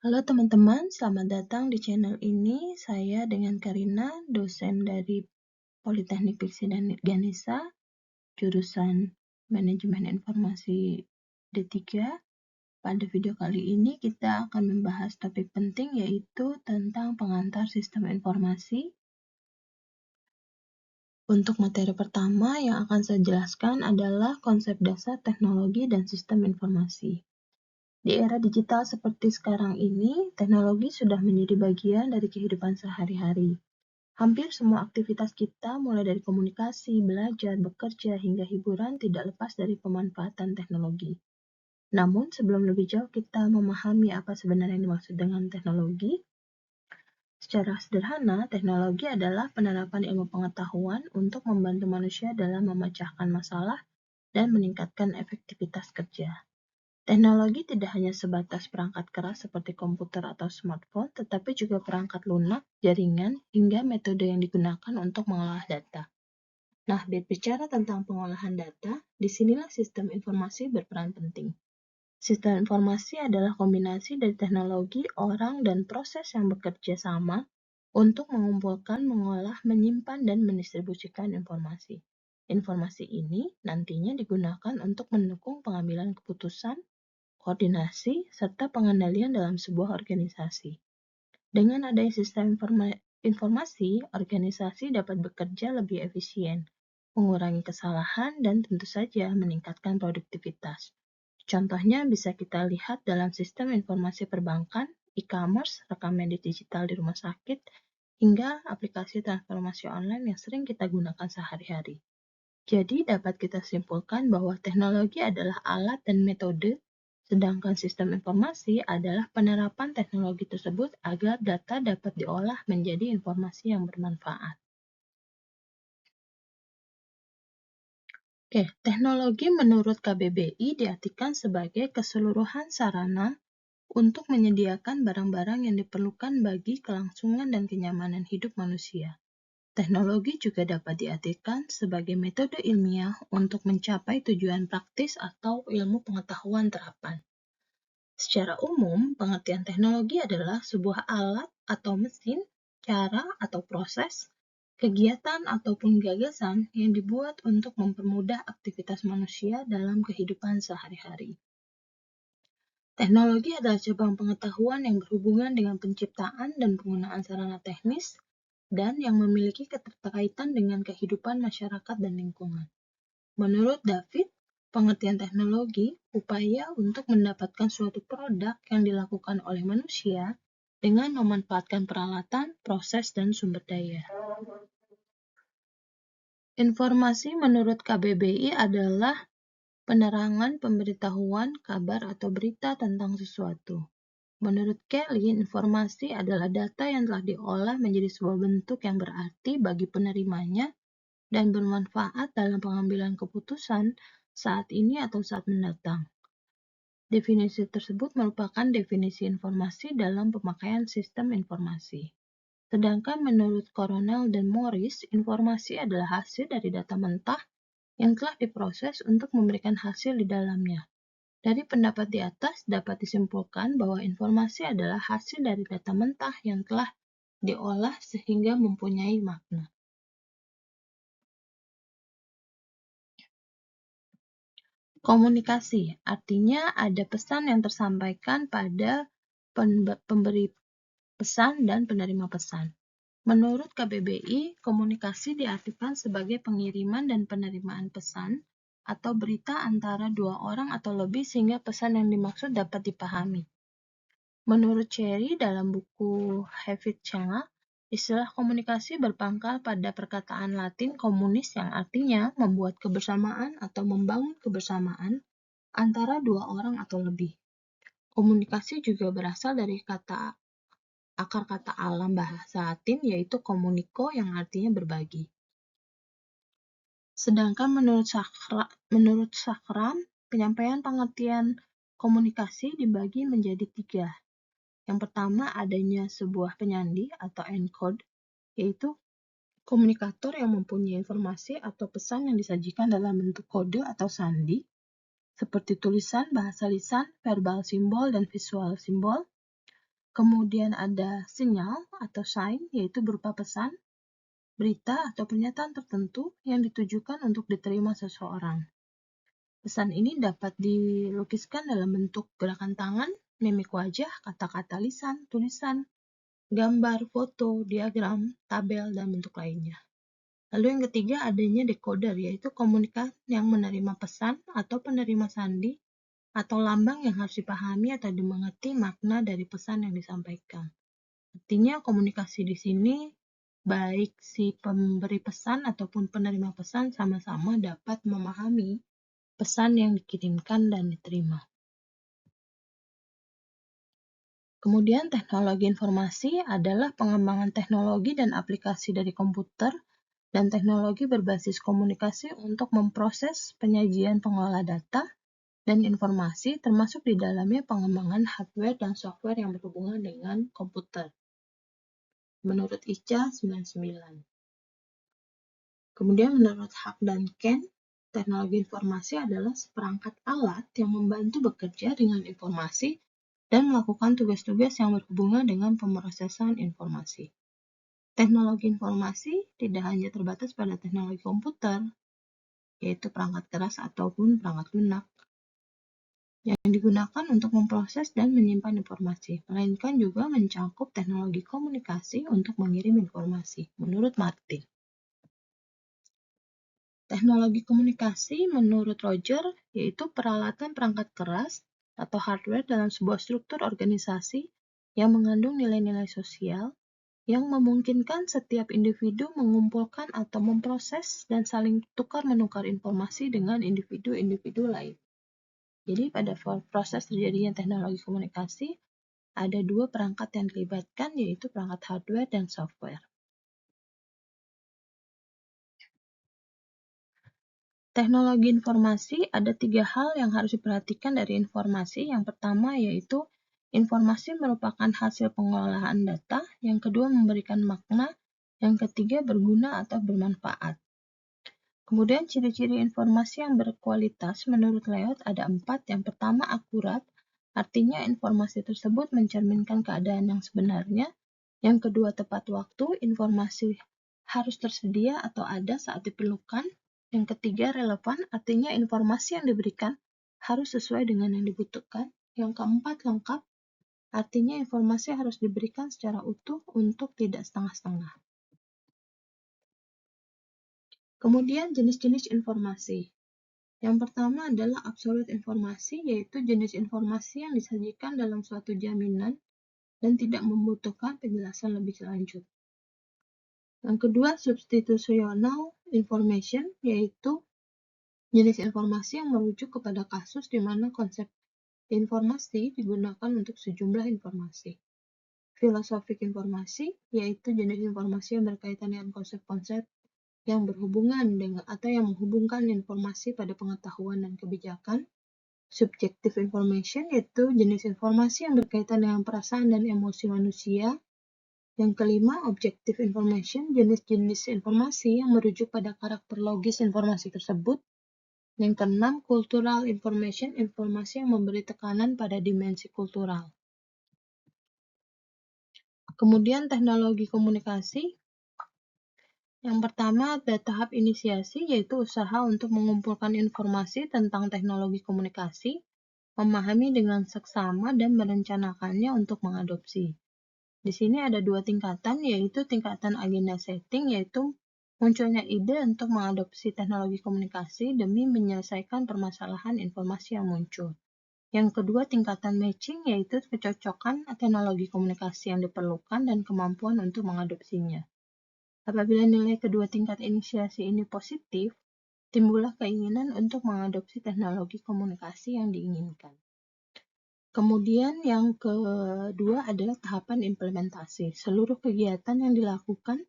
Halo teman-teman, selamat datang di channel ini. Saya dengan Karina, dosen dari Politeknik Fiksi dan Ganesha, jurusan Manajemen Informasi D3. Pada video kali ini kita akan membahas topik penting yaitu tentang pengantar sistem informasi. Untuk materi pertama yang akan saya jelaskan adalah konsep dasar teknologi dan sistem informasi. Di era digital seperti sekarang ini, teknologi sudah menjadi bagian dari kehidupan sehari-hari. Hampir semua aktivitas kita, mulai dari komunikasi, belajar, bekerja, hingga hiburan, tidak lepas dari pemanfaatan teknologi. Namun, sebelum lebih jauh kita memahami apa sebenarnya yang dimaksud dengan teknologi, secara sederhana, teknologi adalah penerapan ilmu pengetahuan untuk membantu manusia dalam memecahkan masalah dan meningkatkan efektivitas kerja. Teknologi tidak hanya sebatas perangkat keras seperti komputer atau smartphone, tetapi juga perangkat lunak, jaringan, hingga metode yang digunakan untuk mengolah data. Nah, berbicara tentang pengolahan data, disinilah sistem informasi berperan penting. Sistem informasi adalah kombinasi dari teknologi, orang, dan proses yang bekerja sama untuk mengumpulkan, mengolah, menyimpan, dan mendistribusikan informasi. Informasi ini nantinya digunakan untuk mendukung pengambilan keputusan, koordinasi, serta pengendalian dalam sebuah organisasi. Dengan adanya sistem informasi, organisasi dapat bekerja lebih efisien, mengurangi kesalahan, dan tentu saja meningkatkan produktivitas. Contohnya bisa kita lihat dalam sistem informasi perbankan, e-commerce, rekam medis digital di rumah sakit, hingga aplikasi transformasi online yang sering kita gunakan sehari-hari. Jadi dapat kita simpulkan bahwa teknologi adalah alat dan metode, sedangkan sistem informasi adalah penerapan teknologi tersebut agar data dapat diolah menjadi informasi yang bermanfaat. Oke, teknologi menurut KBBI diartikan sebagai keseluruhan sarana untuk menyediakan barang-barang yang diperlukan bagi kelangsungan dan kenyamanan hidup manusia. Teknologi juga dapat diartikan sebagai metode ilmiah untuk mencapai tujuan praktis atau ilmu pengetahuan terapan. Secara umum, pengertian teknologi adalah sebuah alat atau mesin, cara atau proses, kegiatan ataupun gagasan yang dibuat untuk mempermudah aktivitas manusia dalam kehidupan sehari-hari. Teknologi adalah cabang pengetahuan yang berhubungan dengan penciptaan dan penggunaan sarana teknis dan yang memiliki keterkaitan dengan kehidupan masyarakat dan lingkungan. Menurut David, pengertian teknologi upaya untuk mendapatkan suatu produk yang dilakukan oleh manusia dengan memanfaatkan peralatan, proses, dan sumber daya. Informasi menurut KBBI adalah penerangan, pemberitahuan, kabar, atau berita tentang sesuatu. Menurut Kelly, informasi adalah data yang telah diolah menjadi sebuah bentuk yang berarti bagi penerimanya dan bermanfaat dalam pengambilan keputusan saat ini atau saat mendatang. Definisi tersebut merupakan definisi informasi dalam pemakaian sistem informasi. Sedangkan menurut Coronel dan Morris, informasi adalah hasil dari data mentah yang telah diproses untuk memberikan hasil di dalamnya. Dari pendapat di atas dapat disimpulkan bahwa informasi adalah hasil dari data mentah yang telah diolah sehingga mempunyai makna. Komunikasi, artinya ada pesan yang tersampaikan pada pemberi pesan dan penerima pesan. Menurut KBBI, komunikasi diartikan sebagai pengiriman dan penerimaan pesan atau berita antara dua orang atau lebih sehingga pesan yang dimaksud dapat dipahami. Menurut Cherry dalam buku Have It Changa, istilah komunikasi berpangkal pada perkataan Latin komunis yang artinya membuat kebersamaan atau membangun kebersamaan antara dua orang atau lebih. Komunikasi juga berasal dari akar kata alam bahasa Latin yaitu communico yang artinya berbagi. Sedangkan menurut Sakram, penyampaian pengertian komunikasi dibagi menjadi 3. Yang pertama adanya sebuah penyandi atau encode, yaitu komunikator yang mempunyai informasi atau pesan yang disajikan dalam bentuk kode atau sandi, seperti tulisan, bahasa lisan, verbal simbol, dan visual simbol. Kemudian ada sinyal atau sign, yaitu berupa pesan, berita, atau pernyataan tertentu yang ditujukan untuk diterima seseorang. Pesan ini dapat dilukiskan dalam bentuk gerakan tangan, mimik wajah, kata-kata lisan, tulisan, gambar, foto, diagram, tabel, dan bentuk lainnya. Lalu yang ketiga adanya decoder, yaitu komunikan yang menerima pesan atau penerima sandi atau lambang yang harus dipahami atau dimengerti makna dari pesan yang disampaikan. Artinya komunikasi di sini baik si pemberi pesan ataupun penerima pesan sama-sama dapat memahami pesan yang dikirimkan dan diterima. Kemudian teknologi informasi adalah pengembangan teknologi dan aplikasi dari komputer dan teknologi berbasis komunikasi untuk memproses penyajian pengolah data dan informasi termasuk di dalamnya pengembangan hardware dan software yang berhubungan dengan komputer. Menurut ICA 99. Kemudian menurut Hack dan Ken, teknologi informasi adalah seperangkat alat yang membantu bekerja dengan informasi dan melakukan tugas-tugas yang berhubungan dengan pemrosesan informasi. Teknologi informasi tidak hanya terbatas pada teknologi komputer, yaitu perangkat keras ataupun perangkat lunak, yang digunakan untuk memproses dan menyimpan informasi, melainkan juga mencakup teknologi komunikasi untuk mengirim informasi, menurut Martin. Teknologi komunikasi menurut Roger yaitu peralatan perangkat keras atau hardware dalam sebuah struktur organisasi yang mengandung nilai-nilai sosial yang memungkinkan setiap individu mengumpulkan atau memproses dan saling tukar-menukar informasi dengan individu-individu lain. Jadi pada proses terjadinya teknologi komunikasi, ada dua perangkat yang dilibatkan, yaitu perangkat hardware dan software. Teknologi informasi, ada 3 hal yang harus diperhatikan dari informasi. Yang pertama yaitu informasi merupakan hasil pengolahan data, yang kedua memberikan makna, yang ketiga berguna atau bermanfaat. Kemudian ciri-ciri informasi yang berkualitas menurut Layout ada 4. Yang pertama akurat, artinya informasi tersebut mencerminkan keadaan yang sebenarnya. Yang kedua tepat waktu, informasi harus tersedia atau ada saat diperlukan. Yang ketiga relevan, artinya informasi yang diberikan harus sesuai dengan yang dibutuhkan. Yang keempat lengkap, artinya informasi harus diberikan secara utuh untuk tidak setengah-setengah. Kemudian jenis-jenis informasi. Yang pertama adalah absolute informasi, yaitu jenis informasi yang disajikan dalam suatu jaminan dan tidak membutuhkan penjelasan lebih lanjut. Yang kedua, substitutional information, yaitu jenis informasi yang merujuk kepada kasus di mana konsep informasi digunakan untuk sejumlah informasi. Philosophic informasi, yaitu jenis informasi yang berkaitan dengan konsep-konsep yang berhubungan dengan atau yang menghubungkan informasi pada pengetahuan dan kebijakan. Subjective information, yaitu jenis informasi yang berkaitan dengan perasaan dan emosi manusia. Yang kelima, objective information, jenis-jenis informasi yang merujuk pada karakter logis informasi tersebut. Yang keenam, cultural information, informasi yang memberi tekanan pada dimensi kultural. Kemudian teknologi komunikasi. Yang pertama ada tahap inisiasi, yaitu usaha untuk mengumpulkan informasi tentang teknologi komunikasi, memahami dengan seksama dan merencanakannya untuk mengadopsi. Di sini ada 2 tingkatan, yaitu tingkatan agenda setting, yaitu munculnya ide untuk mengadopsi teknologi komunikasi demi menyelesaikan permasalahan informasi yang muncul. Yang kedua, tingkatan matching, yaitu kecocokan teknologi komunikasi yang diperlukan dan kemampuan untuk mengadopsinya. Apabila nilai kedua tingkat inisiasi ini positif, timbullah keinginan untuk mengadopsi teknologi komunikasi yang diinginkan. Kemudian yang kedua adalah tahapan implementasi. Seluruh kegiatan yang dilakukan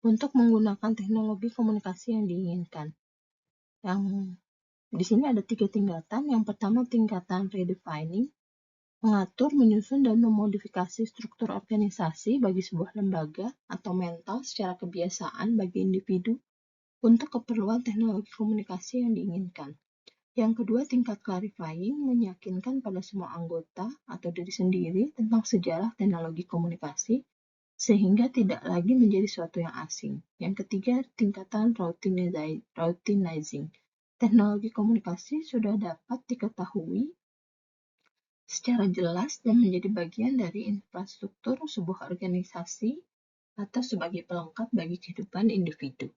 untuk menggunakan teknologi komunikasi yang diinginkan. Yang di sini ada 3 tingkatan. Yang pertama tingkatan redefining, mengatur, menyusun, dan memodifikasi struktur organisasi bagi sebuah lembaga atau mental secara kebiasaan bagi individu untuk keperluan teknologi komunikasi yang diinginkan. Yang kedua, tingkat clarifying, meyakinkan pada semua anggota atau diri sendiri tentang sejarah teknologi komunikasi, sehingga tidak lagi menjadi suatu yang asing. Yang ketiga, tingkatan routinizing. Teknologi komunikasi sudah dapat diketahui secara jelas dan menjadi bagian dari infrastruktur sebuah organisasi atau sebagai pelengkap bagi kehidupan individu.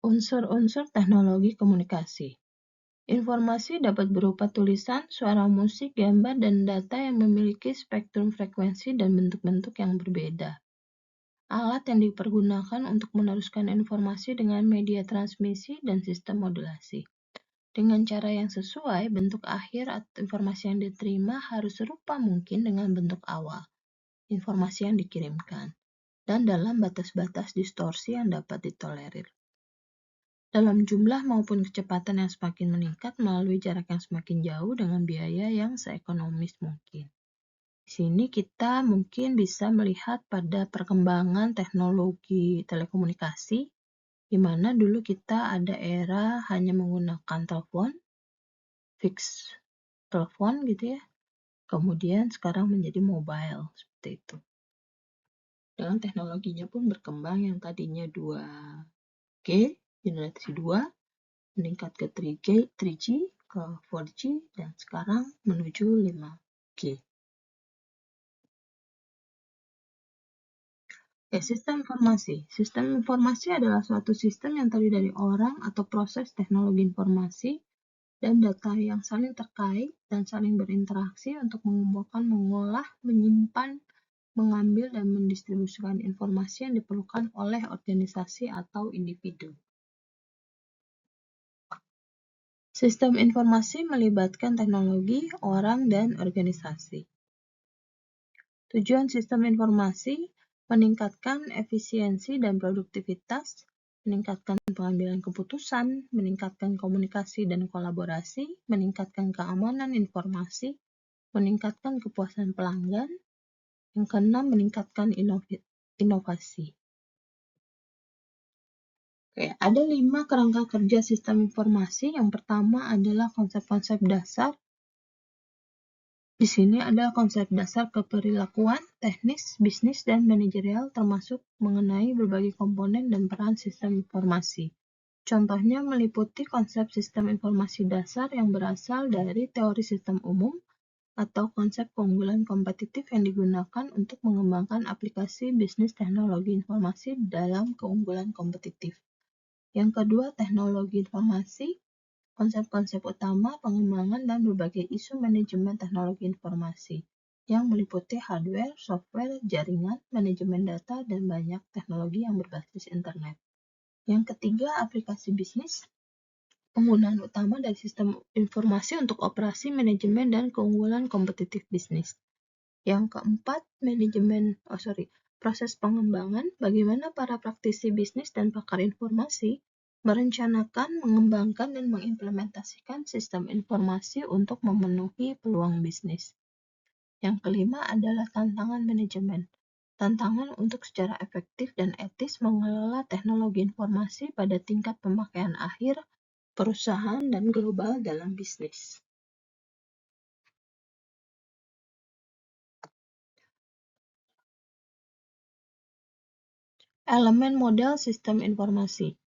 Unsur-unsur teknologi komunikasi. Informasi dapat berupa tulisan, suara musik, gambar, dan data yang memiliki spektrum frekuensi dan bentuk-bentuk yang berbeda. Alat yang dipergunakan untuk meneruskan informasi dengan media transmisi dan sistem modulasi. Dengan cara yang sesuai, bentuk akhir atau informasi yang diterima harus serupa mungkin dengan bentuk awal, informasi yang dikirimkan, dan dalam batas-batas distorsi yang dapat ditolerir. Dalam jumlah maupun kecepatan yang semakin meningkat melalui jarak yang semakin jauh dengan biaya yang seekonomis mungkin. Di sini kita mungkin bisa melihat pada perkembangan teknologi telekomunikasi, di mana dulu kita ada era hanya menggunakan telepon, fix telepon gitu ya, kemudian sekarang menjadi mobile, seperti itu. Dengan teknologinya pun berkembang yang tadinya 2G, generasi 2, meningkat ke 3G, ke 4G, dan sekarang menuju 5G. Sistem informasi. Sistem informasi adalah suatu sistem yang terdiri dari orang atau proses teknologi informasi dan data yang saling terkait dan saling berinteraksi untuk mengumpulkan, mengolah, menyimpan, mengambil, dan mendistribusikan informasi yang diperlukan oleh organisasi atau individu. Sistem informasi melibatkan teknologi, orang, dan organisasi. Tujuan sistem informasi meningkatkan efisiensi dan produktivitas, meningkatkan pengambilan keputusan, meningkatkan komunikasi dan kolaborasi, meningkatkan keamanan informasi, meningkatkan kepuasan pelanggan. Yang keenam, meningkatkan inovasi. Oke, ada 5 kerangka kerja sistem informasi. Yang pertama adalah konsep-konsep dasar. Di sini ada konsep dasar keperilakuan, teknis, bisnis, dan manajerial termasuk mengenai berbagai komponen dan peran sistem informasi. Contohnya meliputi konsep sistem informasi dasar yang berasal dari teori sistem umum atau konsep keunggulan kompetitif yang digunakan untuk mengembangkan aplikasi bisnis teknologi informasi dalam keunggulan kompetitif. Yang kedua, teknologi informasi. Konsep-konsep utama, pengembangan, dan berbagai isu manajemen teknologi informasi yang meliputi hardware, software, jaringan, manajemen data, dan banyak teknologi yang berbasis internet. Yang ketiga, aplikasi bisnis. Penggunaan utama dari sistem informasi untuk operasi, manajemen, dan keunggulan kompetitif bisnis. Yang keempat, proses pengembangan, bagaimana para praktisi bisnis dan pakar informasi merencanakan, mengembangkan, dan mengimplementasikan sistem informasi untuk memenuhi peluang bisnis. Yang kelima adalah tantangan manajemen. Tantangan untuk secara efektif dan etis mengelola teknologi informasi pada tingkat pemakaian akhir, perusahaan, dan global dalam bisnis. Elemen model sistem informasi.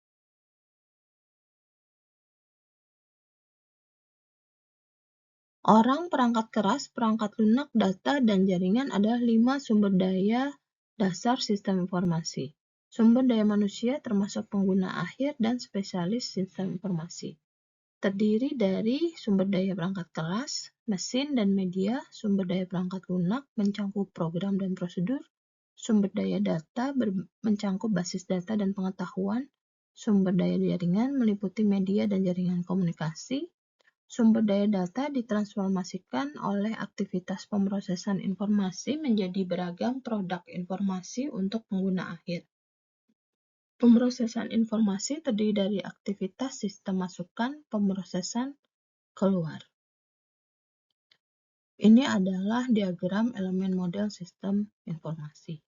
Orang, perangkat keras, perangkat lunak, data, dan jaringan adalah 5 sumber daya dasar sistem informasi. Sumber daya manusia termasuk pengguna akhir dan spesialis sistem informasi. Terdiri dari sumber daya perangkat keras, mesin dan media, sumber daya perangkat lunak mencangkup program dan prosedur, sumber daya data mencangkup basis data dan pengetahuan, sumber daya jaringan meliputi media dan jaringan komunikasi. Sumber daya data ditransformasikan oleh aktivitas pemrosesan informasi menjadi beragam produk informasi untuk pengguna akhir. Pemrosesan informasi terdiri dari aktivitas sistem masukan, pemrosesan, keluar. Ini adalah diagram elemen model sistem informasi.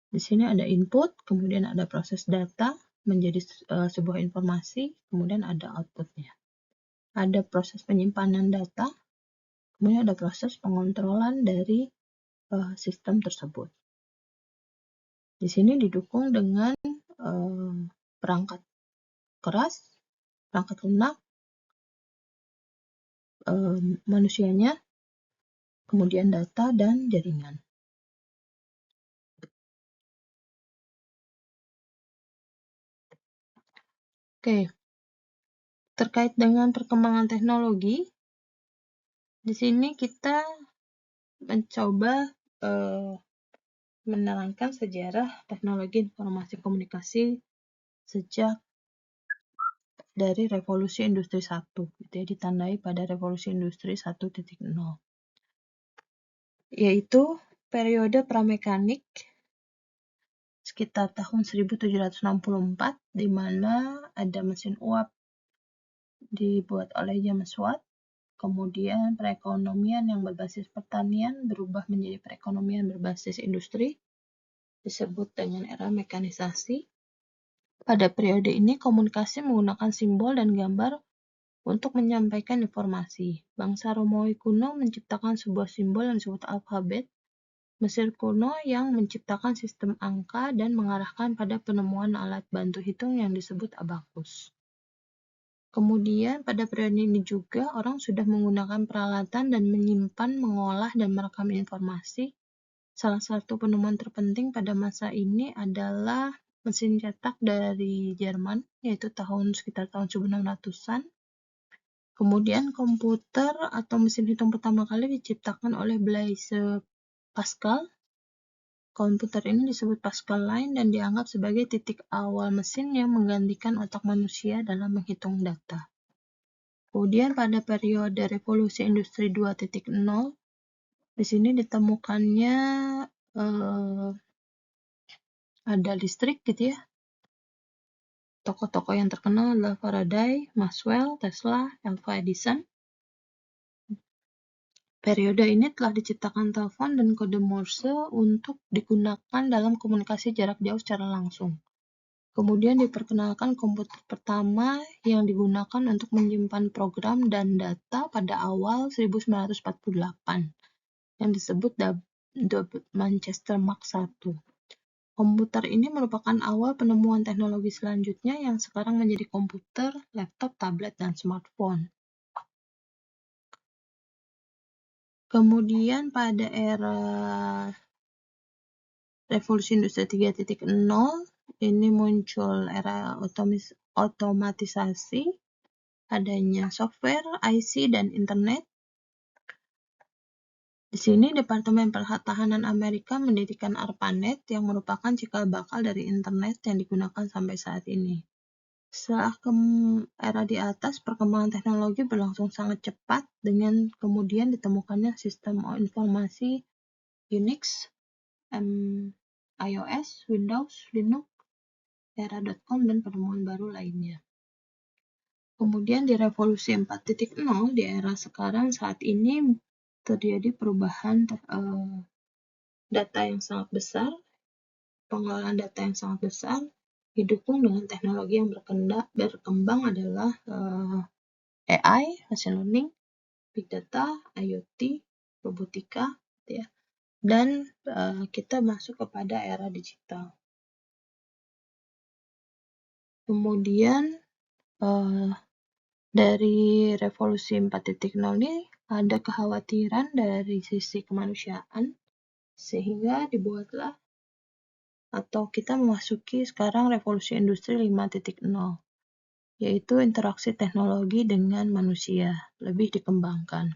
Di sini ada input, kemudian ada proses data menjadi sebuah informasi, kemudian ada outputnya. Ada proses penyimpanan data, kemudian ada proses pengontrolan dari sistem tersebut. Di sini didukung dengan perangkat keras, perangkat lunak, manusianya, kemudian data dan jaringan. Oke, terkait dengan perkembangan teknologi, di sini kita mencoba menerangkan sejarah teknologi informasi komunikasi sejak dari revolusi industri 1, gitu ya, ditandai pada revolusi industri 1.0, yaitu periode pramekanik sekitar tahun 1764, di mana ada mesin uap dibuat oleh James Watt. Kemudian perekonomian yang berbasis pertanian berubah menjadi perekonomian berbasis industri, disebut dengan era mekanisasi. Pada periode ini, komunikasi menggunakan simbol dan gambar untuk menyampaikan informasi. Bangsa Romawi kuno menciptakan sebuah simbol yang disebut alfabet. Mesir kuno yang menciptakan sistem angka dan mengarahkan pada penemuan alat bantu hitung yang disebut abakus. Kemudian pada periode ini juga orang sudah menggunakan peralatan dan menyimpan, mengolah, dan merekam informasi. Salah satu penemuan terpenting pada masa ini adalah mesin cetak dari Jerman, yaitu sekitar tahun 1600-an. Kemudian komputer atau mesin hitung pertama kali diciptakan oleh Blaise Pascal. Komputer ini disebut Pascal Line dan dianggap sebagai titik awal mesin yang menggantikan otak manusia dalam menghitung data. Kemudian pada periode revolusi industri 2.0, di sini ditemukannya ada listrik, gitu ya. Tokoh-tokoh yang terkenal adalah Faraday, Maxwell, Tesla, Alva Edison. Periode ini telah diciptakan telepon dan kode Morse untuk digunakan dalam komunikasi jarak jauh secara langsung. Kemudian diperkenalkan komputer pertama yang digunakan untuk menyimpan program dan data pada awal 1948, yang disebut Manchester Mark I. Komputer ini merupakan awal penemuan teknologi selanjutnya yang sekarang menjadi komputer, laptop, tablet, dan smartphone. Kemudian pada era revolusi industri 3.0, ini muncul era otomatisasi, adanya software, IC, dan internet. Di sini Departemen Pertahanan Amerika mendirikan ARPANET yang merupakan cikal bakal dari internet yang digunakan sampai saat ini. Setelah era di atas, perkembangan teknologi berlangsung sangat cepat dengan kemudian ditemukannya sistem informasi Unix, iOS, Windows, Linux, era.com, dan penemuan baru lainnya. Kemudian di revolusi 4.0, di era sekarang saat ini terjadi perubahan data yang sangat besar, pengelolaan data yang sangat besar, didukung dengan teknologi yang berkembang adalah AI, machine learning, big data, IoT, robotika, ya. Dan kita masuk kepada era digital. Kemudian dari revolusi 4.0 ini ada kekhawatiran dari sisi kemanusiaan, sehingga dibuatlah atau kita memasuki sekarang revolusi industri 5.0, yaitu interaksi teknologi dengan manusia lebih dikembangkan.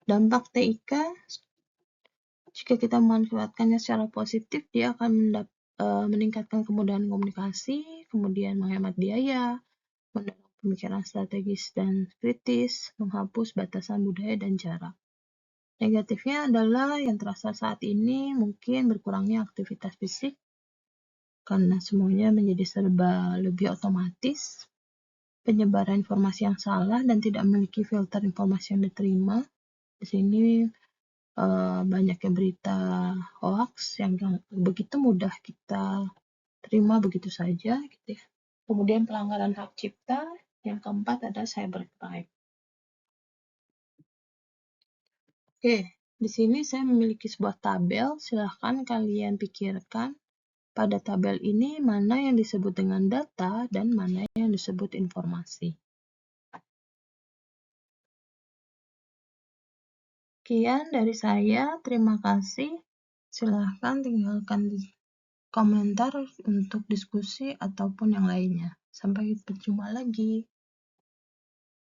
Dampak TIK, jika kita memanfaatkannya secara positif, dia akan meningkatkan kemudahan komunikasi, kemudian menghemat biaya, mendorong pemikiran strategis dan kritis, menghapus batasan budaya dan jarak. Negatifnya adalah yang terasa saat ini mungkin berkurangnya aktivitas fisik, karena semuanya menjadi serba lebih otomatis, penyebaran informasi yang salah dan tidak memiliki filter informasi yang diterima, Di sini banyaknya berita hoax yang begitu mudah kita terima begitu saja, gitu ya. Kemudian pelanggaran hak cipta, yang keempat adalah cybercrime. Oke, di sini saya memiliki sebuah tabel, silahkan kalian pikirkan pada tabel ini mana yang disebut dengan data dan mana yang disebut informasi. Sekian dari saya, terima kasih. Silahkan tinggalkan di komentar untuk diskusi ataupun yang lainnya. Sampai berjumpa lagi.